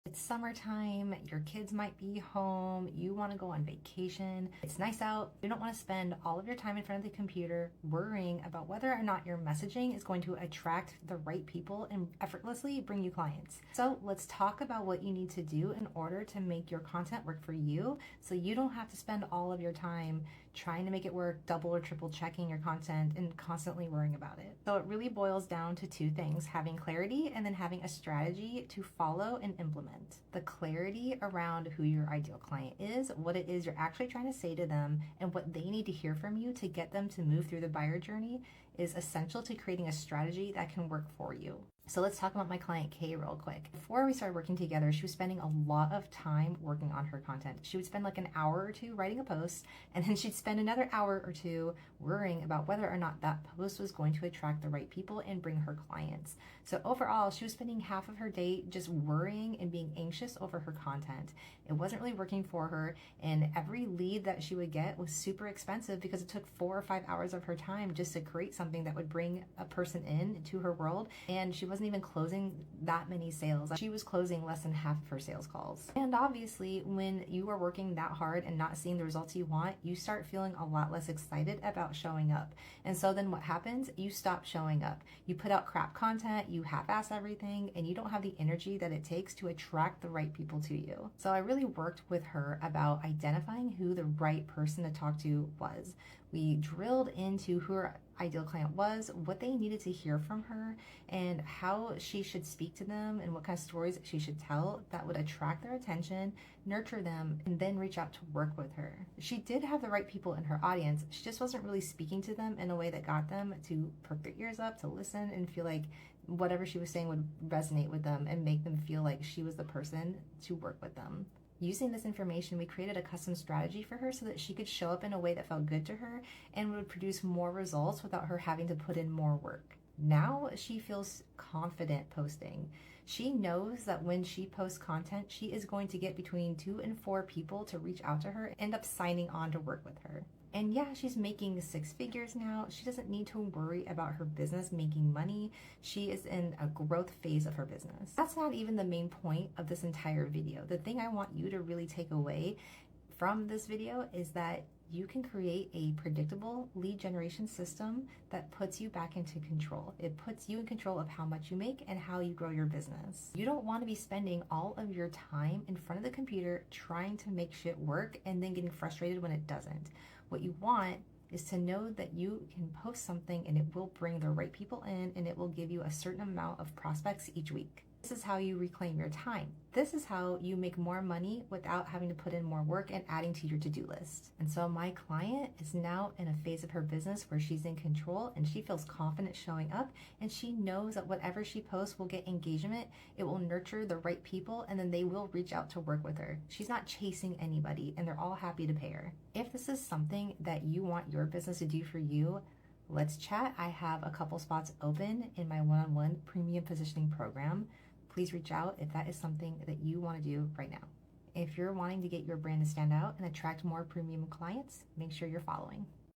It's summertime, your kids might be home, you want to go on vacation, it's nice out, you don't want to spend all of your time in front of the computer worrying about whether or not your messaging is going to attract the right people and effortlessly bring you clients. So let's talk about what you need to do in order to make your content work for you so you don't have to spend all of your time trying to make it work, double or triple checking your content and constantly worrying about it. So it really boils down to two things: having clarity and then having a strategy to follow and implement. The clarity around who your ideal client is, what it is you're actually trying to say to them, and what they need to hear from you to get them to move through the buyer journey is essential to creating a strategy that can work for you. So let's talk about my client Kay real quick. Before we started working together, she was spending a lot of time working on her content. She would spend like an hour or two writing a post, and then she'd spend another hour or two worrying about whether or not that post was going to attract the right people and bring her clients. So overall, she was spending half of her day just worrying and being anxious over her content. It wasn't really working for her, and every lead that she would get was super expensive because it took 4 or 5 hours of her time just to create something that would bring a person into her world, and she wasn't even closing that many sales. She was closing less than half of her sales calls. And obviously, when you are working that hard and not seeing the results you want, you start feeling a lot less excited about showing up. And so then what happens? You stop showing up. You put out crap content, you half-ass everything, and you don't have the energy that it takes to attract the right people to you. So I really worked with her about identifying who the right person to talk to was. We drilled into who her ideal client was, what they needed to hear from her, and how she should speak to them, and what kind of stories she should tell that would attract their attention, nurture them, and then reach out to work with her. She did have the right people in her audience, she just wasn't really speaking to them in a way that got them to perk their ears up, to listen, and feel like whatever she was saying would resonate with them and make them feel like she was the person to work with them. Using this information, we created a custom strategy for her so that she could show up in a way that felt good to her and would produce more results without her having to put in more work. Now she feels confident posting. She knows that when she posts content, she is going to get between 2 and 4 people to reach out to her and end up signing on to work with her. And yeah, she's making 6 figures now. She doesn't need to worry about her business making money. She is in a growth phase of her business. That's not even the main point of this entire video. The thing I want you to really take away from this video is that you can create a predictable lead generation system that puts you back into control. It puts you in control of how much you make and how you grow your business. You don't want to be spending all of your time in front of the computer trying to make shit work and then getting frustrated when it doesn't. What you want is to know that you can post something and it will bring the right people in, and it will give you a certain amount of prospects each week. This is how you reclaim your time. This is how you make more money without having to put in more work and adding to your to-do list. And so my client is now in a phase of her business where she's in control and she feels confident showing up, and she knows that whatever she posts will get engagement, it will nurture the right people, and then they will reach out to work with her. She's not chasing anybody, and they're all happy to pay her. If this is something that you want your business to do for you, let's chat. I have a couple spots open in my one-on-one premium positioning program. Please reach out if that is something that you want to do right now. If you're wanting to get your brand to stand out and attract more premium clients, make sure you're following.